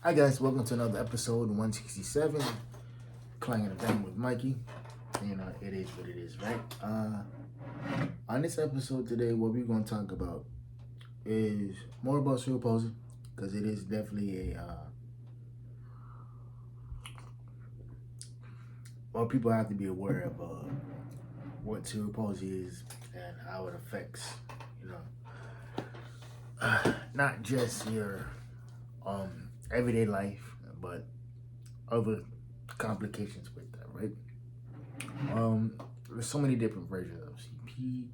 Hi guys, welcome to another episode 167, Clangin and Bangin with Mikey. It is what it is, right? On this episode today, what we're going to talk about is more about cerebral palsy, because it is definitely well, people have to be aware of what cerebral palsy is and how it affects, you not just your everyday life, but other complications with that, right? There's so many different versions of CP,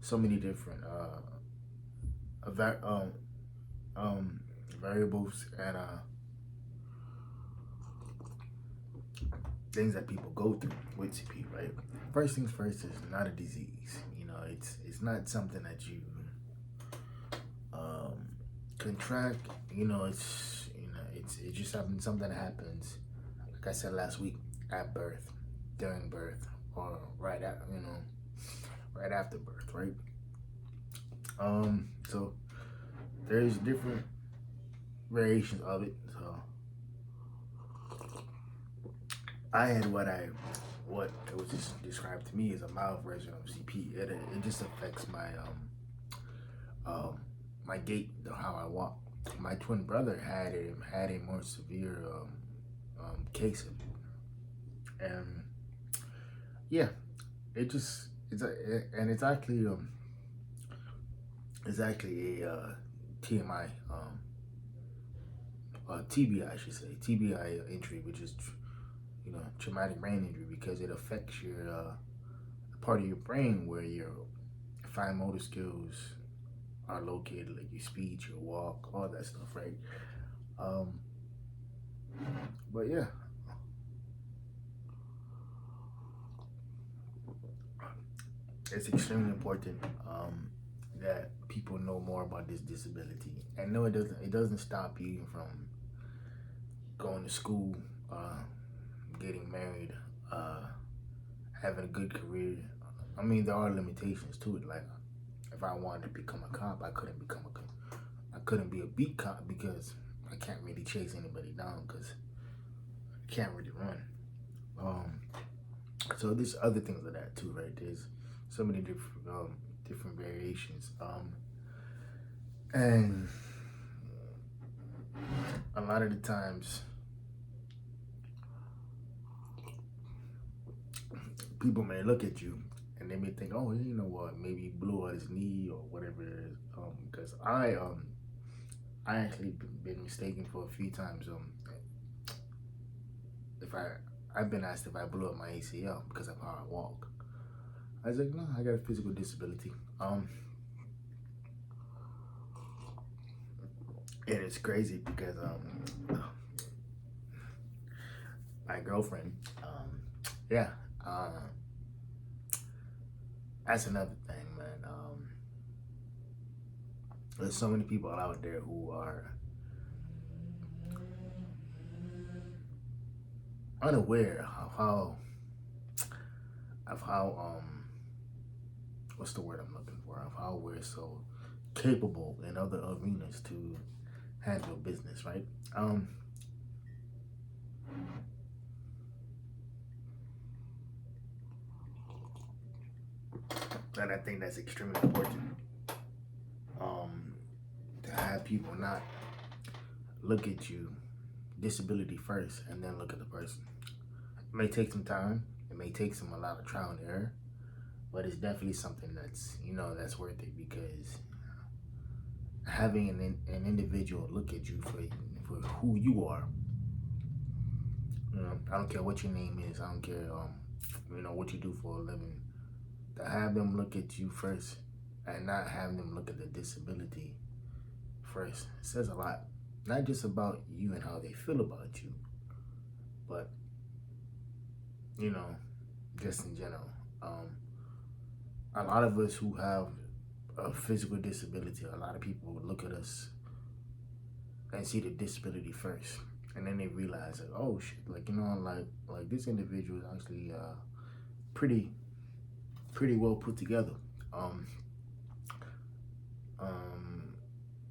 so many different va- um, variables and things that people go through with CP, right? First things first, is not a disease. It's not something that you um, contract. It's just something that happens. Like I said last week, at birth, during birth, or right after birth, right? So there's different variations of it. So I had what it was just described to me as a mild version of CP. It just affects um my gait, how I walk. My twin brother had a more severe case of it, and yeah, it's actually a TMI, TBI, I should say, TBI injury, which is traumatic brain injury, because it affects your part of your brain where your fine motor skills are located, like your speech, your walk, all that stuff, right? Um, but yeah, it's extremely important that people know more about this disability. And no, it doesn't stop you from going to school, getting married, uh, having a good career. I mean, there are limitations to it. Like, if I wanted to become a cop, I couldn't be a beat cop because I can't really chase anybody down because I can't really run. Um, so there's other things like that too, right? There's so many different variations. And a lot of the times, people may look at you and they may think, oh, you know what, maybe he blew out his knee or whatever it is. Because I actually been mistaken for a few times. If I've been asked if I blew up my ACL because of how I walk. I was like, no, I got a physical disability. And it's crazy because my girlfriend, yeah, uh, that's another thing, man. There's so many people out there who are unaware of how what's the word I'm looking for, of how we're so capable in other arenas to handle business, right? Um, and I think that's extremely important. Um, to have people not look at you disability first and then look at the person. It may take some time. It may take some a lot of trial and error, but it's definitely something that's worth it, because having an individual look at you for who you are. I don't care what your name is. I don't care what you do for a living. To have them look at you first and not have them look at the disability first says a lot. Not just about you and how they feel about you, but you know, just in general. Um, a lot of us who have a physical disability, a lot of people look at us and see the disability first, and then they realize like, oh shit, like this individual is actually pretty pretty well put together. Um, um,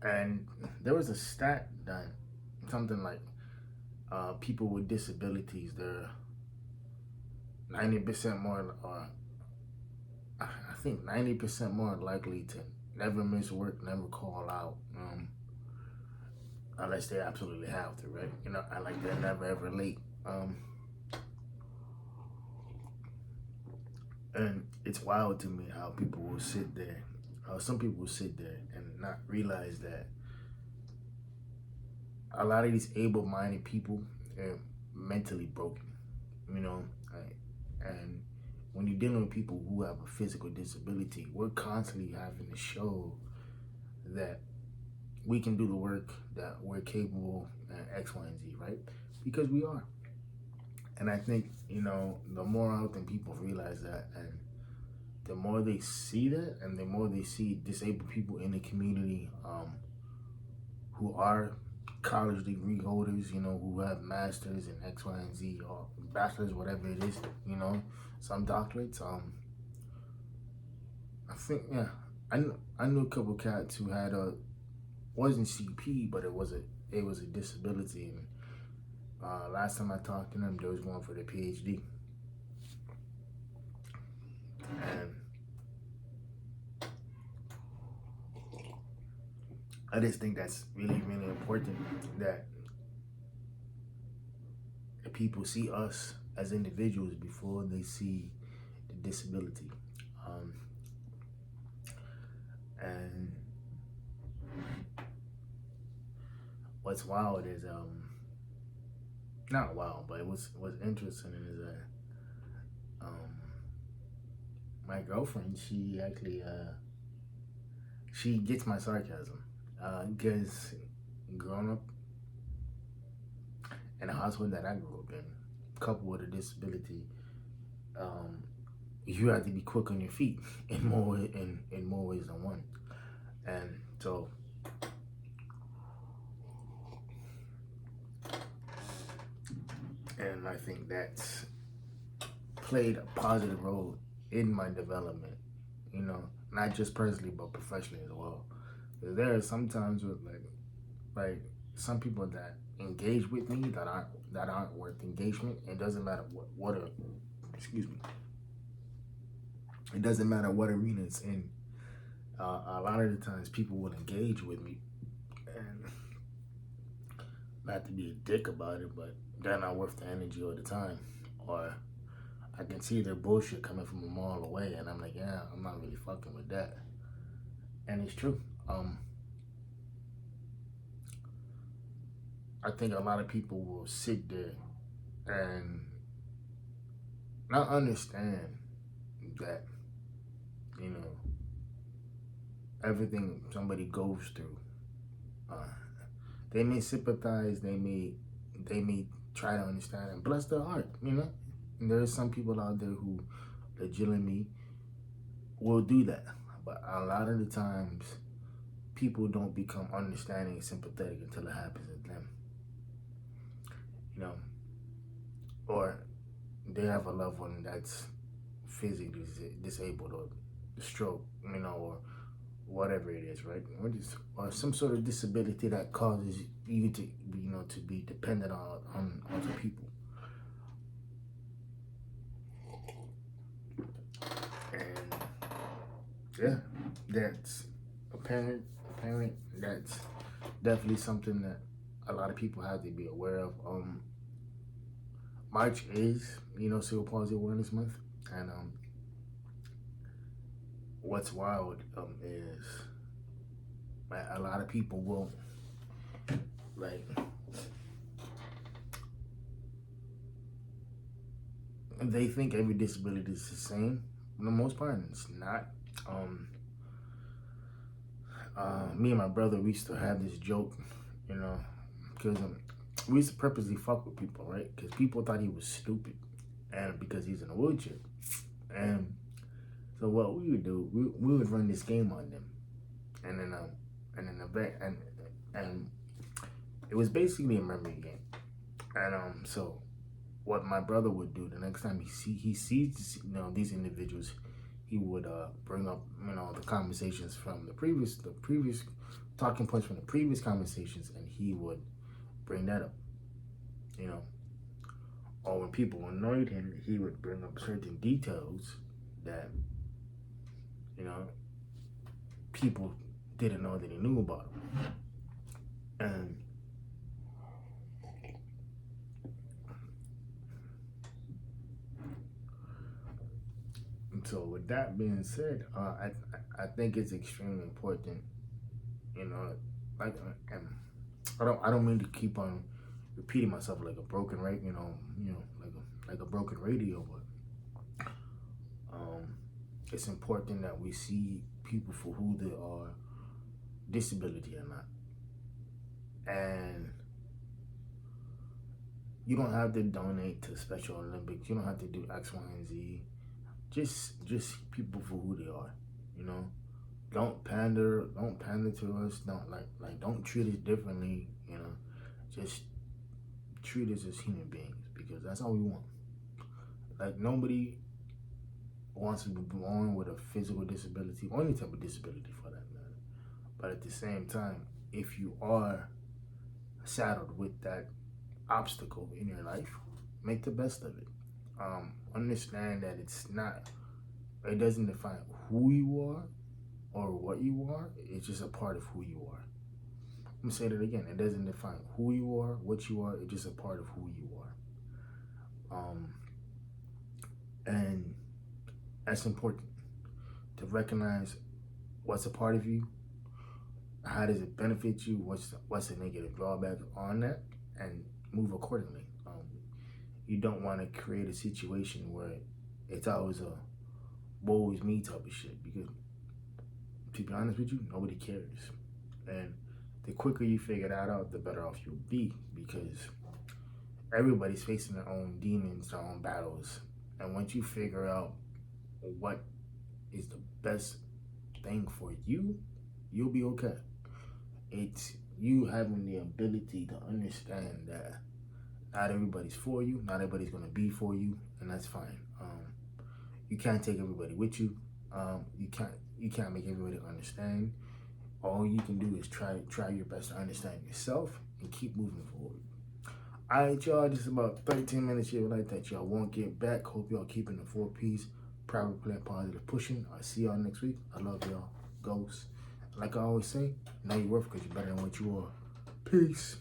and there was a stat done, something like people with disabilities, they're 90% more, I think 90% more likely to never miss work, never call out, unless they absolutely have to, right? I like they're never ever late. And it's wild to me how people will sit there, some people will sit there and not realize that a lot of these able-minded people are mentally broken, right? And when you're dealing with people who have a physical disability, we're constantly having to show that we can do the work, that we're capable, and X, Y, and Z, right? Because we are. And I think, the more often people realize that, and the more they see that, and the more they see disabled people in the community who are college degree holders, who have masters in X, Y, and Z, or bachelors, whatever it is, some doctorates. I think, yeah, I knew a couple cats who had wasn't CP, but it was a disability. And last time I talked to them, they was going for their PhD. And I just think that's really, really important that people see us as individuals before they see the disability. And what's wild is, not wild, but what's interesting is that my girlfriend, she actually, she gets my sarcasm. Because growing up in a household that I grew up in, coupled with a disability, you have to be quick on your feet in more ways than one. And so, and I think that's played a positive role in my development, not just personally but professionally as well. There are some times with like some people that engage with me that aren't worth engagement. It doesn't matter excuse me. It doesn't matter what arena it's in. A lot of the times people will engage with me, and not to be a dick about it, but they're not worth the energy or the time. Or I can see their bullshit coming from a mile away, and I'm like, yeah, I'm not really fucking with that. And it's true. I think a lot of people will sit there and not understand that, everything somebody goes through. They may sympathize, they may try to understand and bless their heart, And there are some people out there who legitimately will do that. But a lot of the times, people don't become understanding and sympathetic until it happens to them. Or they have a loved one that's physically disabled, or stroke, or whatever it is, right? Or some sort of disability that causes you to, to be dependent on other people. And yeah, that's apparent. That's definitely something that a lot of people have to be aware of. March is, Cerebral Palsy Awareness Month, and what's wild is a lot of people won't they think every disability is the same. For the most part, it's not. Me and my brother, we used to have this joke, because we used to purposely fuck with people, right? Because people thought he was stupid, and because he's in a wheelchair. And so what we would do, we would run this game on them, and it was basically a memory game. And so what my brother would do the next time he sees these individuals, he would bring up the conversations from the previous talking points from the previous conversations, and he would bring that up, you know, or when people annoyed him, he would bring up certain details that, you know, people didn't know that he knew about him. And so, with that being said, I think it's extremely important, you know, like, and I don't mean to keep on repeating myself like a broken like a broken radio, but it's important that we see people for who they are, disability or not. And you don't have to donate to Special Olympics. You don't have to do X, Y, and Z. Just people for who they are. You know, don't pander to us. Don't treat us differently. You know, just treat us as human beings, because that's all we want. Like, nobody wants to be born with a physical disability or any type of disability for that matter. But at the same time, if you are saddled with that obstacle in your life, make the best of it. Understand that it doesn't define who you are or what you are. It's just a part of who you are. I'm gonna say that again. It doesn't define who you are, what you are. It's just a part of who you are. And that's important to recognize what's a part of you. How does it benefit you? What's the negative drawback on that, and move accordingly. You don't want to create a situation where it's always a woe is me type of shit, because, to be honest with you, nobody cares. And the quicker you figure that out, the better off you'll be, because everybody's facing their own demons, their own battles. And once you figure out what is the best thing for you, you'll be okay. It's you having the ability to understand that not everybody's for you, not everybody's gonna be for you, and that's fine. You can't take everybody with you. You can't make everybody understand. All you can do is try your best to understand yourself and keep moving forward. All right, y'all, just about 13 minutes here like that. Y'all won't get back. Hope y'all keeping the 4 P's. Private plan, positive pushing. I'll see y'all next week. I love y'all. Ghosts. Like I always say, know your worth because you're better than what you are. Peace.